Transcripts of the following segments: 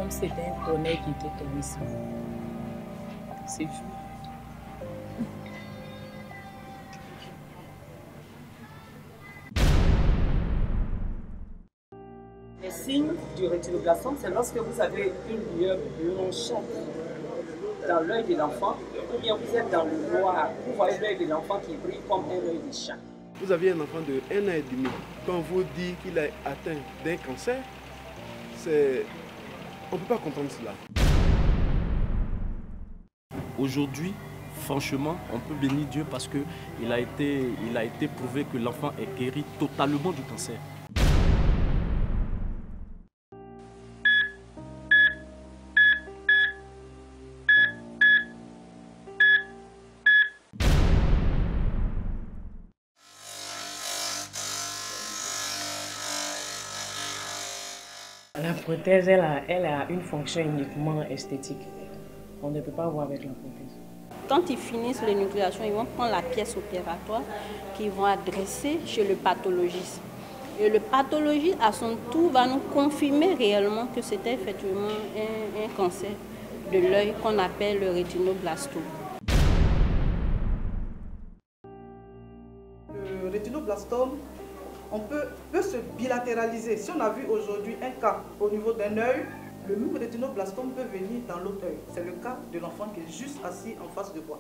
comme si c'était un tonnerre qui était tombé sur nous. C'est fou. Les signes du rétinoblastome, c'est lorsque vous avez une lueur blanchâtre dans l'œil de l'enfant, ou bien vous êtes dans le noir, vous voyez l'œil de l'enfant qui brille comme un œil de chat. Vous aviez un enfant de 1 an et demi. Quand on vous dit qu'il est atteint d'un cancer, on ne peut pas comprendre cela. Aujourd'hui, franchement, on peut bénir Dieu parce qu'il a été prouvé que l'enfant est guéri totalement du cancer. La prothèse, elle a une fonction uniquement esthétique. On ne peut pas voir avec la prothèse. Quand ils finissent l'énucléation, ils vont prendre la pièce opératoire qu'ils vont adresser chez le pathologiste. Et le pathologiste, à son tour, va nous confirmer réellement que c'était effectivement un cancer de l'œil qu'on appelle le rétinoblastome. Le rétinoblastome, on peut se bilatéraliser. Si on a vu aujourd'hui un cas au niveau d'un œil, le même rétinoblastome peut venir dans l'autre œil. C'est le cas de l'enfant qui est juste assis en face de moi.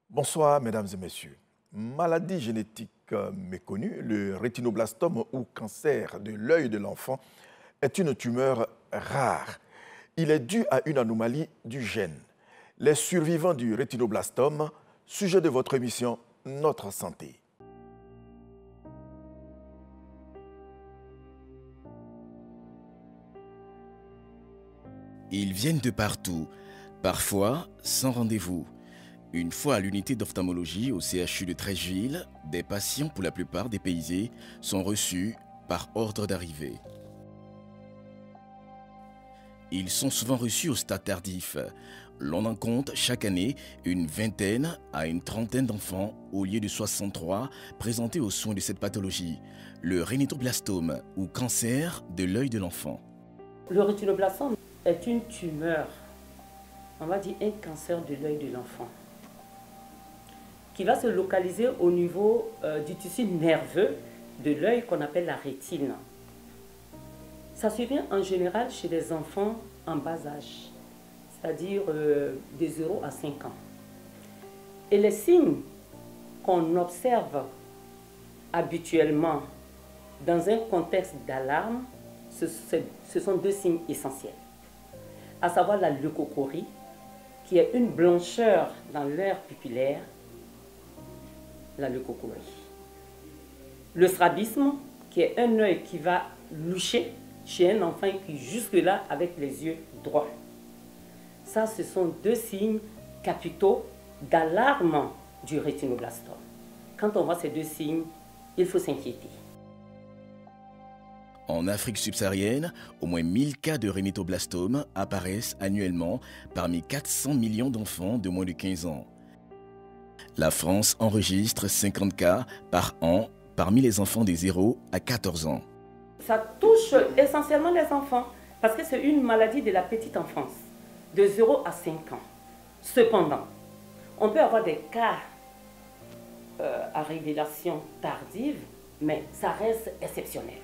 Bonsoir, mesdames et messieurs. Maladie génétique méconnue, le rétinoblastome ou cancer de l'œil de l'enfant est une tumeur rare. Il est dû à une anomalie du gène. Les survivants du rétinoblastome, sujet de votre émission Notre Santé. Ils viennent de partout, parfois sans rendez-vous. Une fois à l'unité d'ophtalmologie au CHU de Treichville, des patients, pour la plupart dépaysés, sont reçus par ordre d'arrivée. Ils sont souvent reçus au stade tardif. L'on en compte chaque année une vingtaine à une trentaine d'enfants au lieu de 63 présentés aux soins de cette pathologie, le rétinoblastome ou cancer de l'œil de l'enfant. Le rétinoblastome est une tumeur, on va dire un cancer de l'œil de l'enfant, qui va se localiser au niveau du tissu nerveux de l'œil qu'on appelle la rétine. Ça survient en général chez les enfants en bas âge, c'est-à-dire de 0 à 5 ans. Et les signes qu'on observe habituellement dans un contexte d'alarme, ce sont deux signes essentiels, à savoir la leucocorie, qui est une blancheur dans l'aire pupillaire, la leucocorie. Le strabisme, qui est un œil qui va loucher chez un enfant qui jusque-là avec les yeux droits. Ça, ce sont deux signes capitaux d'alarme du rétinoblastome. Quand on voit ces deux signes, il faut s'inquiéter. En Afrique subsaharienne, au moins 1000 cas de rétinoblastome apparaissent annuellement parmi 400 millions d'enfants de moins de 15 ans. La France enregistre 50 cas par an parmi les enfants de 0 à 14 ans. Ça touche essentiellement les enfants parce que c'est une maladie de la petite enfance, de 0 à 5 ans. Cependant, on peut avoir des cas à révélation tardive, mais ça reste exceptionnel.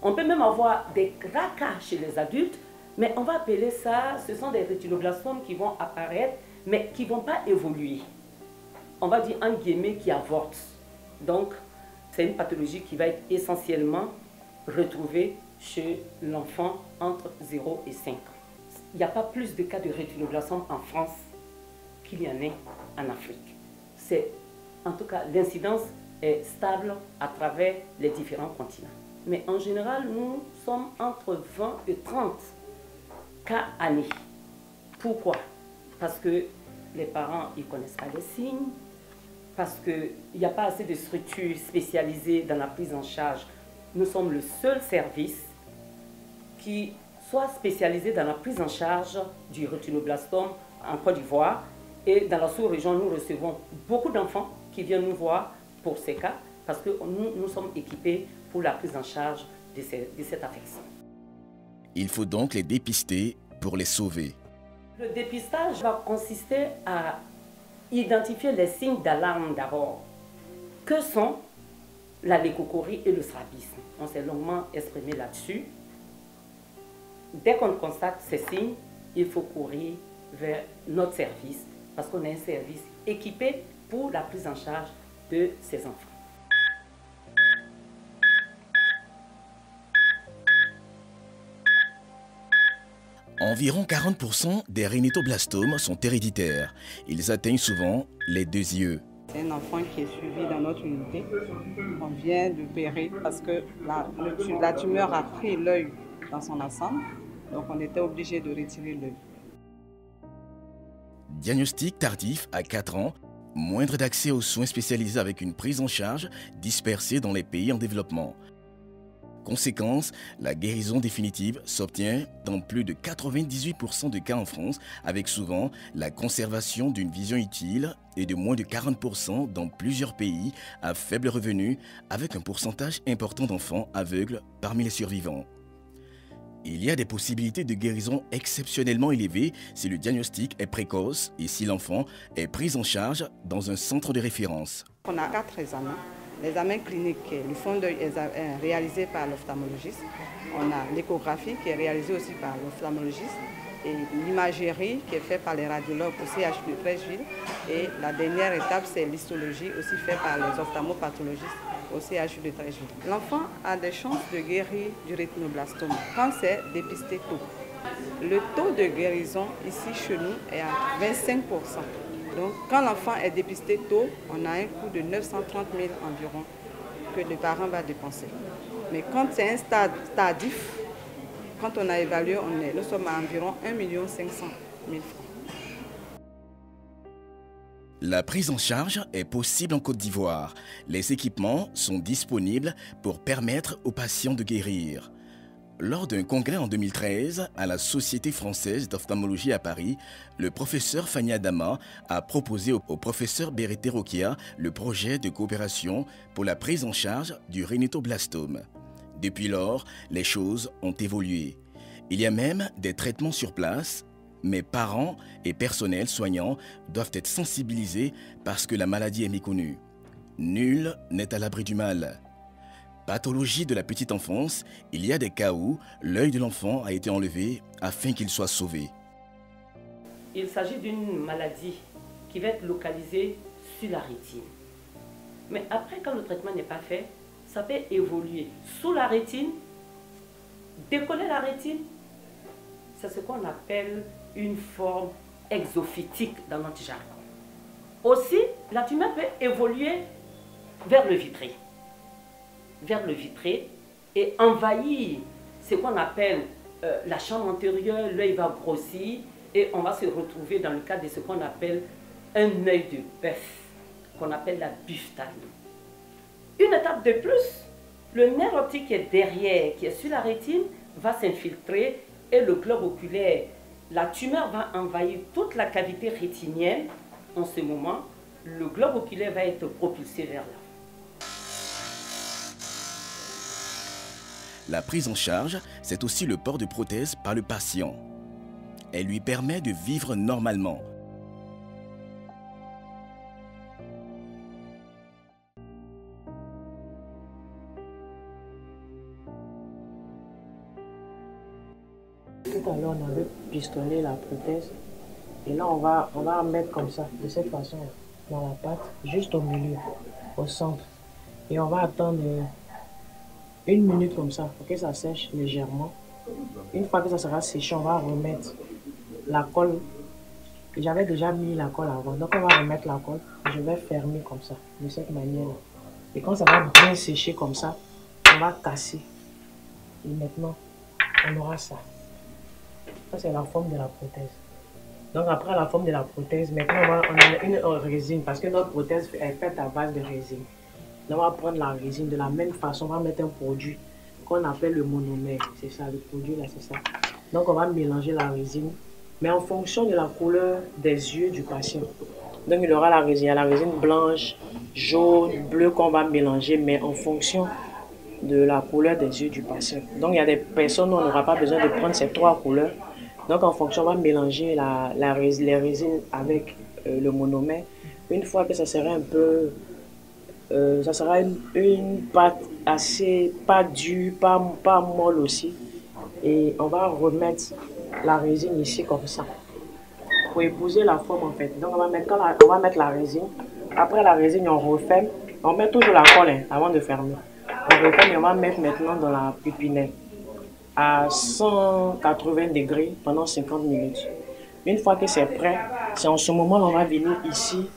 On peut même avoir des grands cas chez les adultes, mais on va appeler ça, ce sont des rétinoblastomes qui vont apparaître, mais qui ne vont pas évoluer. On va dire en guillemets qui avortent. Donc, c'est une pathologie qui va être essentiellement retrouvée chez l'enfant entre 0 et 5 ans. Il n'y a pas plus de cas de rétinoblastome en France qu'il y en a en Afrique. En tout cas, l'incidence est stable à travers les différents continents. Mais en général, nous sommes entre 20 et 30 cas année. Pourquoi? Parce que les parents ne connaissent pas les signes, parce qu'il n'y a pas assez de structures spécialisées dans la prise en charge. Nous sommes le seul service qui soit spécialisé dans la prise en charge du rétinoblastome en Côte d'Ivoire. Et dans la sous-région, nous recevons beaucoup d'enfants qui viennent nous voir pour ces cas, parce que nous sommes équipés pour la prise en charge de cette affection. Il faut donc les dépister pour les sauver. Le dépistage va consister à identifier les signes d'alarme d'abord. Que sont la leucocorie et le strabisme? On s'est longuement exprimé là-dessus. Dès qu'on constate ces signes, il faut courir vers notre service parce qu'on est un service équipé pour la prise en charge de ces enfants. Environ 40% des rhinitoblastomes sont héréditaires. Ils atteignent souvent les 2 yeux. C'est un enfant qui est suivi dans notre unité. On vient d'opérer parce que la tumeur a pris l'œil dans son ensemble. Donc on était obligé de retirer l'œil. Diagnostic tardif à 4 ans, moindre d'accès aux soins spécialisés avec une prise en charge dispersée dans les pays en développement. Conséquence, la guérison définitive s'obtient dans plus de 98% de cas en France, avec souvent la conservation d'une vision utile et de moins de 40% dans plusieurs pays à faible revenu, avec un pourcentage important d'enfants aveugles parmi les survivants. Il y a des possibilités de guérison exceptionnellement élevées si le diagnostic est précoce et si l'enfant est pris en charge dans un centre de référence. On a 4 examens. L'examen clinique, le fond d'œil est réalisé par l'ophtalmologiste. On a l'échographie qui est réalisée aussi par l'ophtalmologiste. Et l'imagerie qui est faite par les radiologues au CHU de Treichville. Et la dernière étape, c'est l'histologie aussi faite par les ophtalmopathologistes au CHU de Treichville. L'enfant a des chances de guérir du rétinoblastome quand c'est dépisté tôt. Le taux de guérison ici chez nous est à 25%. Donc, quand l'enfant est dépisté tôt, on a un coût de 930 000 environ que le parent va dépenser. Mais quand c'est un stade tardif, quand on a évalué, nous sommes à environ 1 500 000 francs. La prise en charge est possible en Côte d'Ivoire. Les équipements sont disponibles pour permettre aux patients de guérir. Lors d'un congrès en 2013 à la Société française d'ophtalmologie à Paris, le professeur Fanny Adama a proposé au professeur Bérété Rokia le projet de coopération pour la prise en charge du rhinitoblastome. Depuis lors, les choses ont évolué. Il y a même des traitements sur place, mais parents et personnels soignants doivent être sensibilisés parce que la maladie est méconnue. Nul n'est à l'abri du mal. Pathologie de la petite enfance, il y a des cas où l'œil de l'enfant a été enlevé afin qu'il soit sauvé. Il s'agit d'une maladie qui va être localisée sur la rétine. Mais après, quand le traitement n'est pas fait, ça peut évoluer sous la rétine, décoller la rétine. C'est ce qu'on appelle une forme exophytique dans notre jargon. Aussi, la tumeur peut évoluer vers le vitré. Et envahir ce qu'on appelle la chambre antérieure, l'œil va grossir et on va se retrouver dans le cadre de ce qu'on appelle un œil de bœuf, qu'on appelle la buphtalie. Une étape de plus, le nerf optique qui est derrière, qui est sur la rétine, va s'infiltrer et le globe oculaire, la tumeur va envahir toute la cavité rétinienne. En ce moment, le globe oculaire va être propulsé vers là. La prise en charge, c'est aussi le port de prothèse par le patient. Elle lui permet de vivre normalement. Tout à l'heure, on avait pistonné la prothèse. Et là, on va mettre comme ça, de cette façon, dans la patte, juste au milieu, au centre. Et on va attendre 1 minute comme ça, pour que ça sèche légèrement. Une fois que ça sera séché, on va remettre la colle. J'avais déjà mis la colle avant, donc on va remettre la colle. Je vais fermer comme ça, de cette manière-là. Et quand ça va bien sécher comme ça, on va casser. Et maintenant, on aura ça. Ça, c'est la forme de la prothèse. Donc après la forme de la prothèse, maintenant on a une résine parce que notre prothèse est faite à base de résine. Donc on va prendre la résine de la même façon, on va mettre un produit qu'on appelle le monomère. C'est ça, le produit là, c'est ça. Donc on va mélanger la résine, mais en fonction de la couleur des yeux du patient. Donc il aura la résine blanche, jaune, bleue qu'on va mélanger, mais en fonction de la couleur des yeux du patient. Donc il y a des personnes où on n'aura pas besoin de prendre ces 3 couleurs. Donc en fonction, on va mélanger les résines avec le monomère. Une fois que ça sera un peu, ça sera une pâte assez, pas dure, pas molle aussi. Et on va remettre la résine ici comme ça, pour épouser la forme en fait. Donc on va mettre la résine. Après la résine, on referme. On met toujours la colle avant de fermer. On referme et on va mettre maintenant dans la pépinière à 180 degrés pendant 50 minutes. Une fois que c'est prêt, c'est en ce moment on va venir ici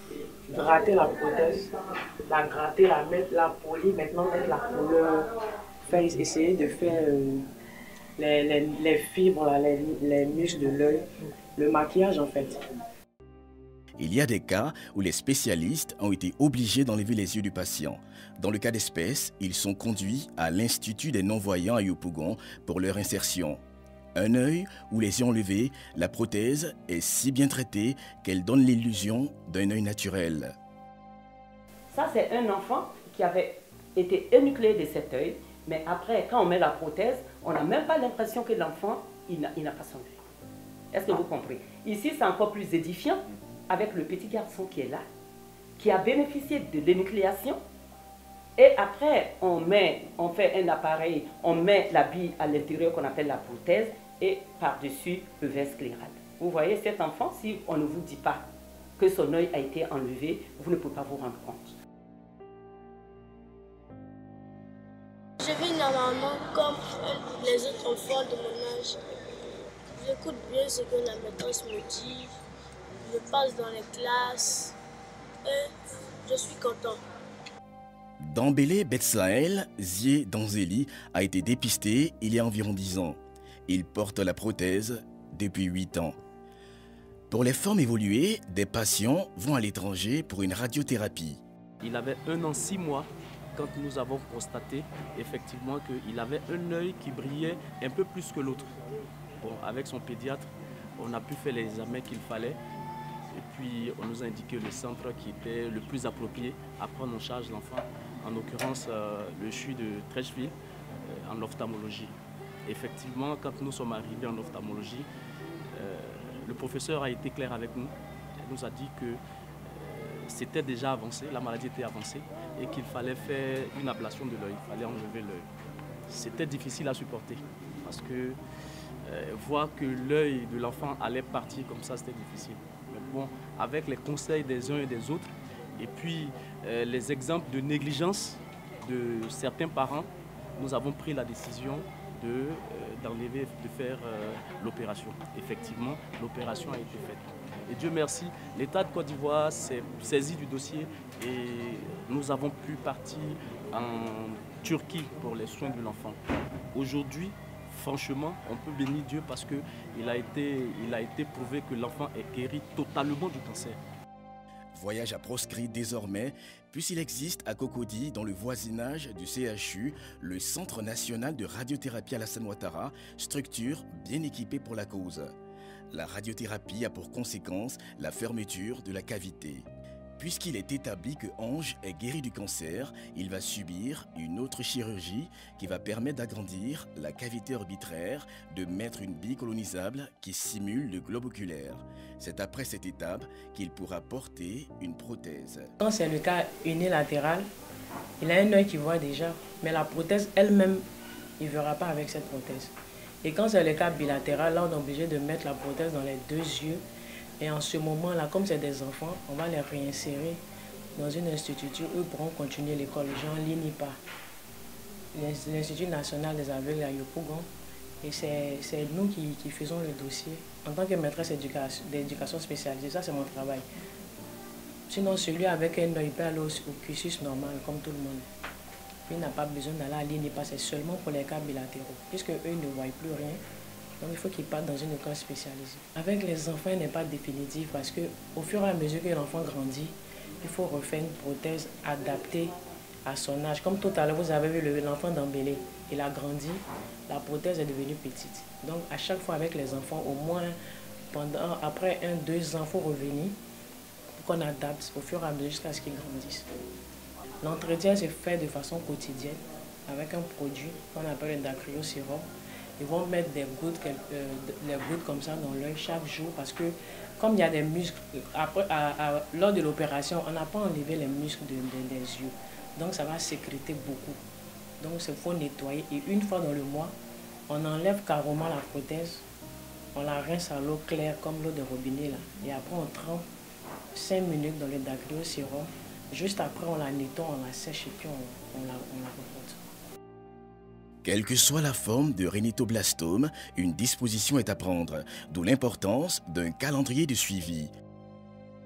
gratter la prothèse, la gratter, la polir, maintenant mettre la couleur, essayer de faire les fibres, là, les muscles de l'œil, le maquillage en fait. Il y a des cas où les spécialistes ont été obligés d'enlever les yeux du patient. Dans le cas d'espèce, ils sont conduits à l'Institut des non-voyants à Yopougon pour leur insertion. Un œil ou les yeux enlevés, la prothèse est si bien traitée qu'elle donne l'illusion d'un œil naturel. Ça, c'est un enfant qui avait été énucléé de cet œil, mais après, quand on met la prothèse, on n'a même pas l'impression que l'enfant, il n'a pas son œil. Est-ce que vous comprenez? Ici, c'est encore plus édifiant avec le petit garçon qui est là, qui a bénéficié de l'énucléation. Et après, on fait un appareil, on met la bille à l'intérieur qu'on appelle la prothèse et par-dessus le verre scléral. Vous voyez, cet enfant, si on ne vous dit pas que son œil a été enlevé, vous ne pouvez pas vous rendre compte. Je vis normalement comme les autres enfants de mon âge. J'écoute bien ce que la maîtresse me dit. Je passe dans les classes et je suis content. Dambélé Betsaël Zie Danzeli a été dépisté il y a environ 10 ans. Il porte la prothèse depuis 8 ans. Pour les formes évoluées, des patients vont à l'étranger pour une radiothérapie. Il avait 1 an 6 mois quand nous avons constaté effectivement qu'il avait un œil qui brillait un peu plus que l'autre. Bon, avec son pédiatre, on a pu faire les examens qu'il fallait. Et puis, on nous a indiqué le centre qui était le plus approprié à prendre en charge l'enfant, en l'occurrence le CHU de Trècheville, en ophtalmologie. Effectivement, quand nous sommes arrivés en ophtalmologie, le professeur a été clair avec nous. Il nous a dit que c'était déjà avancé, la maladie était avancée et qu'il fallait faire une ablation de l'œil, il fallait enlever l'œil. C'était difficile à supporter parce que voir que l'œil de l'enfant allait partir comme ça, c'était difficile. Mais bon, avec les conseils des uns et des autres, et puis les exemples de négligence de certains parents, nous avons pris la décision d'enlever, de faire l'opération. Effectivement, l'opération a été faite. Et Dieu merci, l'État de Côte d'Ivoire s'est saisi du dossier et nous avons pu partir en Turquie pour les soins de l'enfant. Aujourd'hui, franchement, on peut bénir Dieu parce qu'il a été prouvé que l'enfant est guéri totalement du cancer. Voyage à proscrit désormais, puisqu'il existe à Cocody, dans le voisinage du CHU, le Centre national de radiothérapie Alassane Ouattara, structure bien équipée pour la cause. La radiothérapie a pour conséquence la fermeture de la cavité. Puisqu'il est établi que Ange est guéri du cancer, il va subir une autre chirurgie qui va permettre d'agrandir la cavité orbitaire, de mettre une bille colonisable qui simule le globe oculaire. C'est après cette étape qu'il pourra porter une prothèse. Quand c'est le cas unilatéral, il a un œil qui voit déjà, mais la prothèse elle-même, il ne verra pas avec cette prothèse. Et quand c'est le cas bilatéral, là on est obligé de mettre la prothèse dans les 2 yeux. Et en ce moment-là, comme c'est des enfants, on va les réinsérer dans une institution où ils pourront continuer l'école, genre l'INIPA, l'Institut national des aveugles à Yopougon. Et c'est nous qui faisons le dossier. En tant que maîtresse d'éducation spécialisée, ça c'est mon travail. Sinon, celui avec un œil peut aller au cursus normal, comme tout le monde. Il n'a pas besoin d'aller à l'INIPA, c'est seulement pour les cas bilatéraux. Puisque eux ne voient plus rien, Donc il faut qu'il parte dans une école spécialisée. Avec les enfants, il n'est pas définitif parce qu'au fur et à mesure que l'enfant grandit, il faut refaire une prothèse adaptée à son âge. Comme tout à l'heure, vous avez vu l'enfant d'Ambélé, il a grandi, la prothèse est devenue petite. Donc à chaque fois avec les enfants, au moins après 1-2 ans, il faut revenir pour qu'on adapte au fur et à mesure jusqu'à ce qu'ils grandissent. L'entretien se fait de façon quotidienne avec un produit qu'on appelle le Dacryo Sérum. Ils vont mettre des gouttes comme ça dans l'œil chaque jour parce que comme il y a des muscles, lors de l'opération, on n'a pas enlevé les muscles des yeux. Donc ça va sécréter beaucoup. Donc il faut nettoyer et une fois dans le mois, on enlève carrément la prothèse, on la rince à l'eau claire comme l'eau de robinet là. Et après on trempe 5 minutes dans le Dacryo Sérum. Juste après on la nettoie, on la sèche et puis on la reporte. Quelle que soit la forme de rhinitoblastome, une disposition est à prendre, d'où l'importance d'un calendrier de suivi.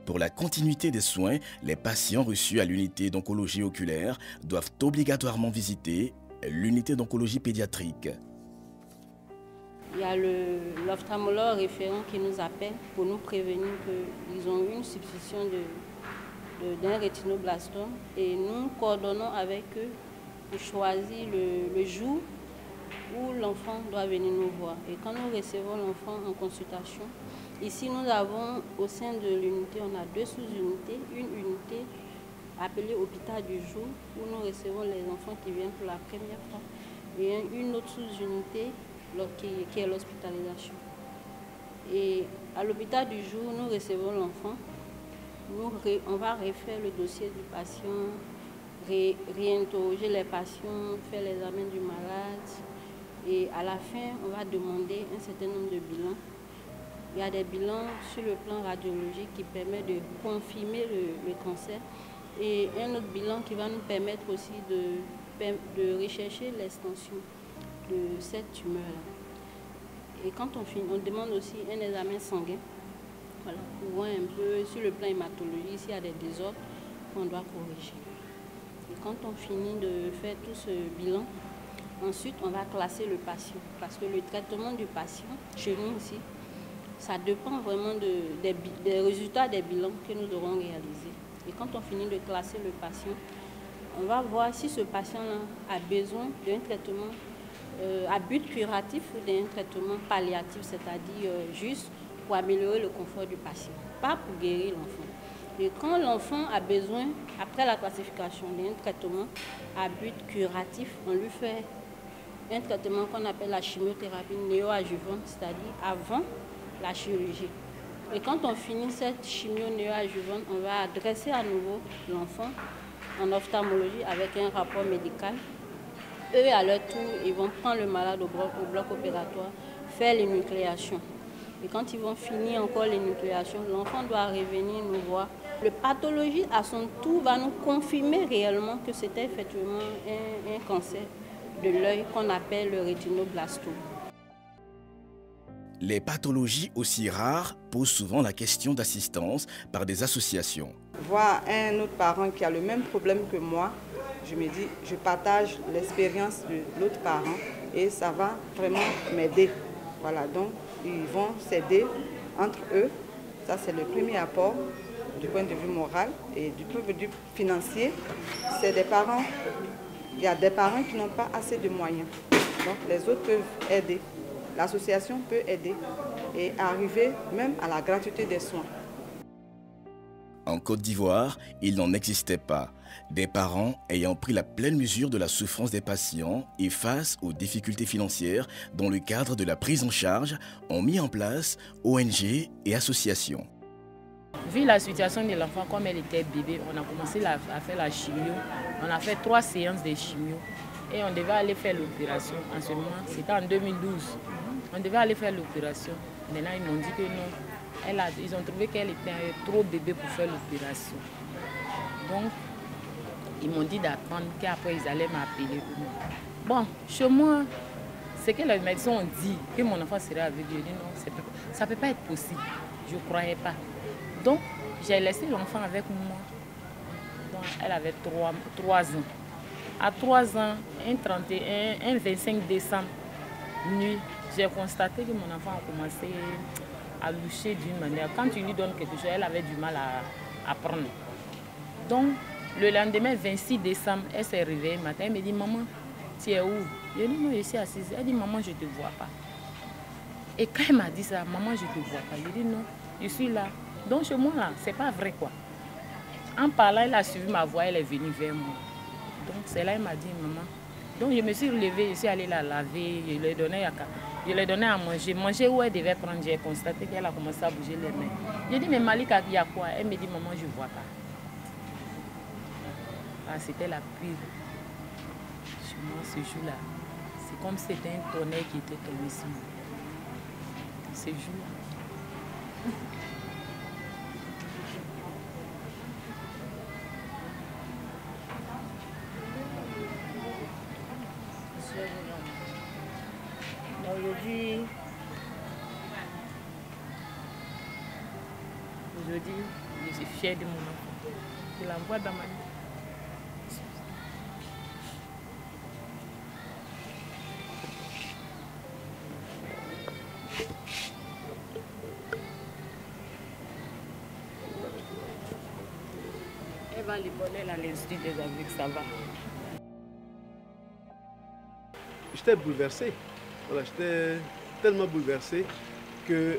Pour la continuité des soins, les patients reçus à l'unité d'oncologie oculaire doivent obligatoirement visiter l'unité d'oncologie pédiatrique. Il y a l'ophtalmologue référent qui nous appelle pour nous prévenir qu'ils ont eu une substitution d'un rétinoblastome et nous coordonnons avec eux pour choisir le jour où l'enfant doit venir nous voir. Et quand nous recevons l'enfant en consultation, ici nous avons au sein de l'unité, on a 2 sous-unités, une unité appelée hôpital du jour où nous recevons les enfants qui viennent pour la première fois et une autre sous-unité qui est l'hospitalisation. Et à l'hôpital du jour, nous recevons l'enfant, on va refaire le dossier du patient, réinterroger les patients, faire l'examen du malade et à la fin, on va demander un certain nombre de bilans. Il y a des bilans sur le plan radiologique qui permettent de confirmer le cancer et un autre bilan qui va nous permettre aussi de rechercher l'extension de cette tumeur-là. Et quand on finit, on demande aussi un examen sanguin, voilà, pour voir un peu sur le plan hématologique s'il y a des désordres qu'on doit corriger. Et quand on finit de faire tout ce bilan, ensuite on va classer le patient. Parce que le traitement du patient, chez nous ici, ça dépend vraiment des résultats des bilans que nous aurons réalisés. Et quand on finit de classer le patient, on va voir si ce patient-là a besoin d'un traitement à but curatif ou d'un traitement palliatif, c'est-à-dire juste pour améliorer le confort du patient, pas pour guérir l'enfant. Et quand l'enfant a besoin, après la classification d'un traitement à but curatif, on lui fait un traitement qu'on appelle la chimiothérapie néoadjuvante, c'est-à-dire avant la chirurgie. Et quand on finit cette chimio néoadjuvante, on va adresser à nouveau l'enfant en ophtalmologie avec un rapport médical. Eux, à leur tour, ils vont prendre le malade au bloc opératoire, faire l'énucléation. Et quand ils vont finir encore l'énucléation, l'enfant doit revenir nous voir. Le pathologiste, à son tour, va nous confirmer réellement que c'était effectivement un cancer de l'œil qu'on appelle le rétinoblastome. Les pathologies aussi rares posent souvent la question d'assistance par des associations. Voir un autre parent qui a le même problème que moi, je me dis, je partage l'expérience de l'autre parent et ça va vraiment m'aider. Voilà, donc ils vont s'aider entre eux. Ça, c'est le premier apport du point de vue moral et du point de vue financier. C'est des parents, il y a des parents qui n'ont pas assez de moyens. Donc les autres peuvent aider. L'association peut aider et arriver même à la gratuité des soins. En Côte d'Ivoire, il n'en existait pas. Des parents ayant pris la pleine mesure de la souffrance des patients et face aux difficultés financières dans le cadre de la prise en charge, ont mis en place ONG et associations. Vu la situation de l'enfant, comme elle était bébé, on a commencé à faire la chimio. On a fait 3 séances de chimio et on devait aller faire l'opération. En ce moment, c'était en 2012. On devait aller faire l'opération. Maintenant, ils m'ont dit que non. Ils ont trouvé qu'elle était trop bébé pour faire l'opération. Donc, ils m'ont dit d'attendre qu'après ils allaient m'appeler. Bon, chez moi, c'est que les médecins ont dit que mon enfant serait avec lui. J'ai dit non, ça ne peut pas être possible. Je ne croyais pas. Donc, j'ai laissé l'enfant avec moi. Donc, elle avait 3 ans. À 3 ans, un 25 décembre, nuit, j'ai constaté que mon enfant a commencé à loucher d'une manière. Quand tu lui donnes quelque chose, elle avait du mal à prendre. Donc, le lendemain, 26 décembre, elle s'est réveillée le matin. Elle me dit, maman, tu es où? Je lui ai dit, non, je suis assise. Elle dit, maman, je ne te vois pas. Et quand elle m'a dit ça, maman, je ne te vois pas. Je lui ai dit, non, je suis là. Donc, chez moi, là, c'est pas vrai, quoi. En parlant, elle a suivi ma voix, elle est venue vers moi. Donc, c'est là, elle m'a dit, maman. Donc, je me suis relevée, je suis allée la laver, je lui ai donné à manger. Manger où elle devait prendre, j'ai constaté qu'elle a commencé à bouger les mains. J'ai dit, mais Malika, il y a quoi? Elle me dit, maman, je ne vois pas. Ah, c'était la pire. Chez moi, ce jour-là, c'est comme si c'était un tonnerre qui était tombé sur moi. Ce jour-là. Aujourd'hui, je suis fière de mon enfant. Je la vois dans ma vie. Elle va les bonner à l'Institut des aveugles, ça va. J'étais bouleversé. Voilà, j'étais tellement bouleversé que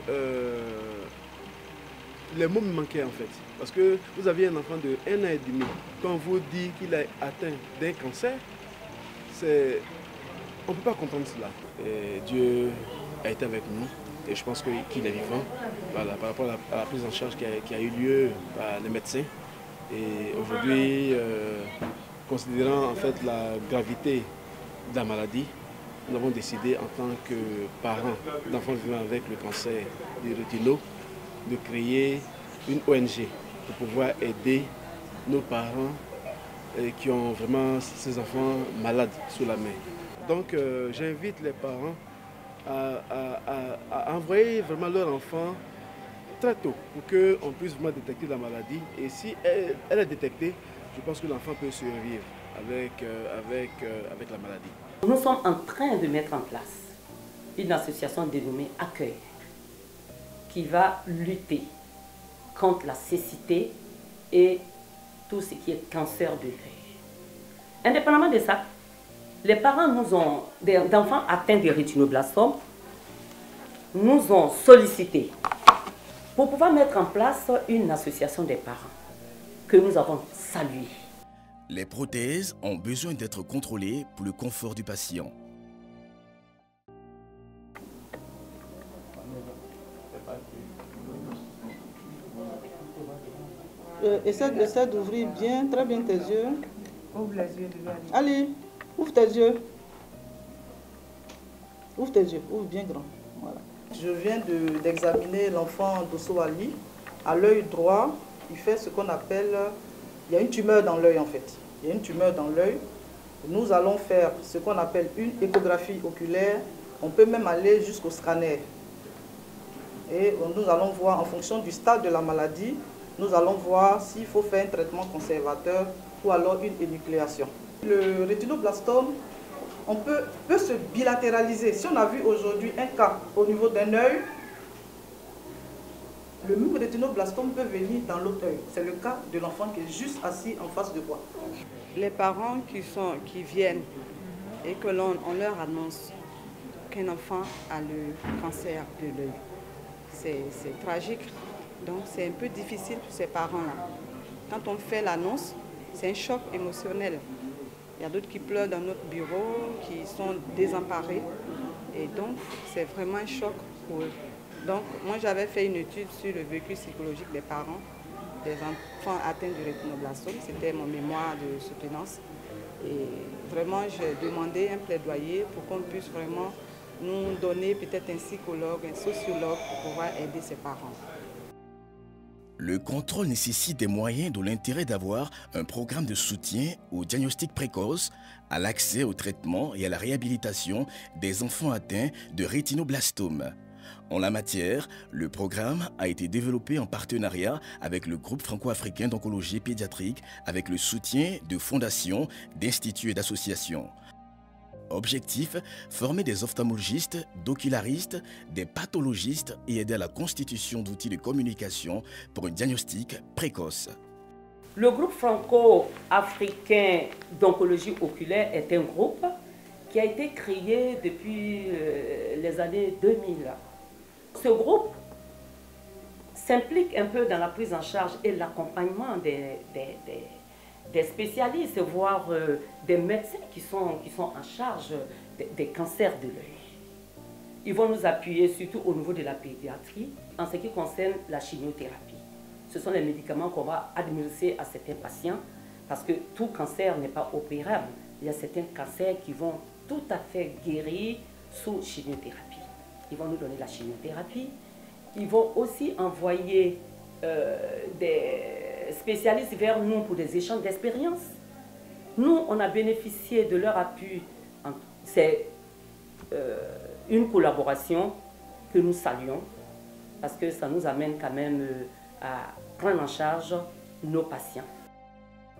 les mots me manquaient en fait. Parce que vous aviez un enfant de 1 an et demi. Quand on vous dit qu'il est atteint d'un cancer, on ne peut pas comprendre cela. Et Dieu a été avec nous et je pense qu'il est vivant. Voilà, par rapport à la prise en charge qui a eu lieu par les médecins. Et aujourd'hui, considérant en fait la gravité de la maladie, nous avons décidé en tant que parents d'enfants vivant avec le cancer des rétinaux de créer une ONG pour pouvoir aider nos parents qui ont vraiment ces enfants malades sous la main. Donc j'invite les parents à envoyer vraiment leur enfant très tôt pour qu'on puisse vraiment détecter la maladie. Et si elle est détectée, je pense que l'enfant peut survivre avec la maladie. Nous sommes en train de mettre en place une association dénommée Accueil qui va lutter contre la cécité et tout ce qui est cancer de l'œil. Indépendamment de ça, les parents d'enfants atteints de rétinoblastomes nous ont sollicité pour pouvoir mettre en place une association des parents que nous avons saluée. Les prothèses ont besoin d'être contrôlées pour le confort du patient. Essaie d'ouvrir bien, très bien tes yeux. Ouvre les yeux. Allez, ouvre tes yeux. Ouvre tes yeux, ouvre bien grand. Voilà. Je viens d'examiner l'enfant d'Osso Ali. À l'œil droit, il fait ce qu'on appelle... Il y a une tumeur dans l'œil en fait. Il y a une tumeur dans l'œil. Nous allons faire ce qu'on appelle une échographie oculaire. On peut même aller jusqu'au scanner. Et nous allons voir en fonction du stade de la maladie, nous allons voir s'il faut faire un traitement conservateur ou alors une énucléation. Le rétinoblastome, on peut se bilatéraliser. Si on a vu aujourd'hui un cas au niveau d'un œil, le même rétinoblastome peut venir dans l'autre œil. C'est le cas de l'enfant qui est juste assis en face de toi. Les parents qui viennent et que l'on leur annonce qu'un enfant a le cancer de l'œil, c'est tragique. Donc c'est un peu difficile pour ces parents-là. Quand on fait l'annonce, c'est un choc émotionnel. Il y a d'autres qui pleurent dans notre bureau, qui sont désemparés. Et donc c'est vraiment un choc pour eux. Donc moi j'avais fait une étude sur le vécu psychologique des parents des enfants atteints du rétinoblastome. C'était mon mémoire de soutenance. Et vraiment j'ai demandé un plaidoyer pour qu'on puisse vraiment nous donner peut-être un psychologue, un sociologue pour pouvoir aider ces parents. Le contrôle nécessite des moyens, dont l'intérêt d'avoir un programme de soutien au diagnostic précoce, à l'accès au traitement et à la réhabilitation des enfants atteints de rétinoblastome. En la matière, le programme a été développé en partenariat avec le groupe franco-africain d'oncologie pédiatrique avec le soutien de fondations, d'instituts et d'associations. Objectif, former des ophtalmologistes, d'ocularistes, des pathologistes et aider à la constitution d'outils de communication pour un diagnostic précoce. Le groupe franco-africain d'oncologie oculaire est un groupe qui a été créé depuis les années 2000. Ce groupe s'implique un peu dans la prise en charge et l'accompagnement des spécialistes, voire des médecins qui sont en charge des cancers de l'œil. Ils vont nous appuyer surtout au niveau de la pédiatrie en ce qui concerne la chimiothérapie. Ce sont les médicaments qu'on va administrer à certains patients parce que tout cancer n'est pas opérable. Il y a certains cancers qui vont tout à fait guérir sous chimiothérapie. Ils vont nous donner la chimiothérapie. Ils vont aussi envoyer des spécialistes vers nous pour des échanges d'expériences. Nous, on a bénéficié de leur appui. C'est une collaboration que nous saluons parce que ça nous amène quand même à prendre en charge nos patients.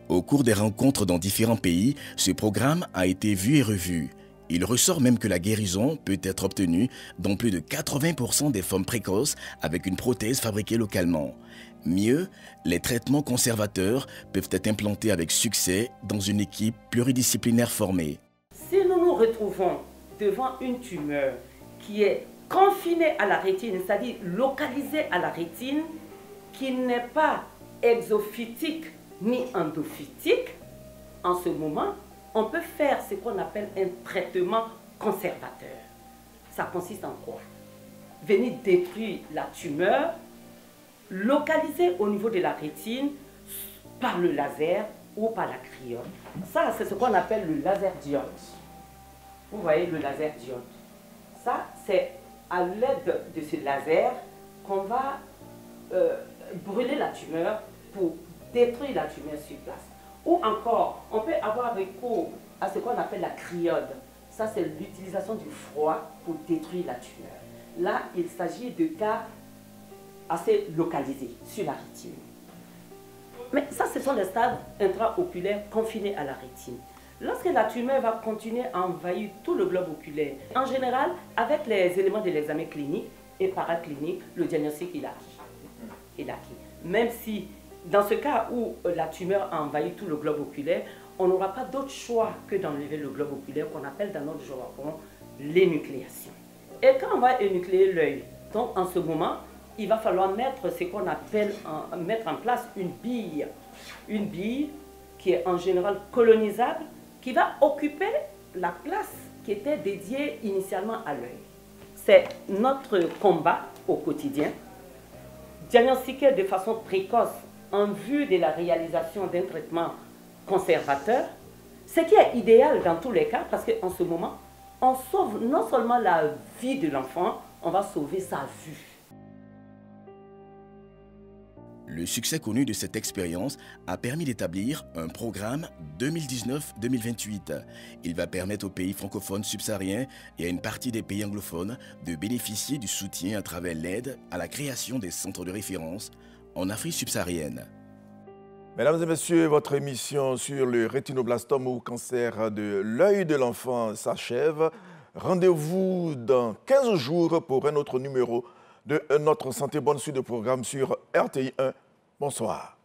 Au cours des rencontres dans différents pays, ce programme a été vu et revu. Il ressort même que la guérison peut être obtenue dans plus de 80% des formes précoces avec une prothèse fabriquée localement. Mieux, les traitements conservateurs peuvent être implantés avec succès dans une équipe pluridisciplinaire formée. Si nous nous retrouvons devant une tumeur qui est confinée à la rétine, c'est-à-dire localisée à la rétine, qui n'est pas exophytique ni endophytique, en ce moment, on peut faire ce qu'on appelle un traitement conservateur. Ça consiste en quoi? Venir détruire la tumeur localisée au niveau de la rétine par le laser ou par la cryole. Ça, c'est ce qu'on appelle le laser diode. Vous voyez le laser diode. Ça, c'est à l'aide de ce laser qu'on va brûler la tumeur pour détruire la tumeur sur place. Ou encore, on peut avoir recours à ce qu'on appelle la cryode. Ça, c'est l'utilisation du froid pour détruire la tumeur. Là, il s'agit de cas assez localisés sur la rétine. Mais ça, ce sont les stades intraoculaires confinés à la rétine. Lorsque la tumeur va continuer à envahir tout le globe oculaire, en général, avec les éléments de l'examen clinique et paraclinique, le diagnostic est acquis. Même si, dans ce cas où la tumeur a envahi tout le globe oculaire, on n'aura pas d'autre choix que d'enlever le globe oculaire qu'on appelle dans notre jargon l'énucléation. Et quand on va énucléer l'œil, donc en ce moment, il va falloir mettre ce qu'on appelle mettre en place une bille qui est en général colonisable, qui va occuper la place qui était dédiée initialement à l'œil. C'est notre combat au quotidien, diagnostiquer de façon précoce en vue de la réalisation d'un traitement conservateur, ce qui est idéal dans tous les cas parce qu'en ce moment, on sauve non seulement la vie de l'enfant, on va sauver sa vue. Le succès connu de cette expérience a permis d'établir un programme 2019-2028. Il va permettre aux pays francophones subsahariens et à une partie des pays anglophones de bénéficier du soutien à travers l'aide à la création des centres de référence en Afrique subsaharienne. Mesdames et messieurs, votre émission sur le rétinoblastome ou cancer de l'œil de l'enfant s'achève. Rendez-vous dans 15 jours pour un autre numéro de Notre Santé Bonne Suite de programme sur RTI 1. Bonsoir.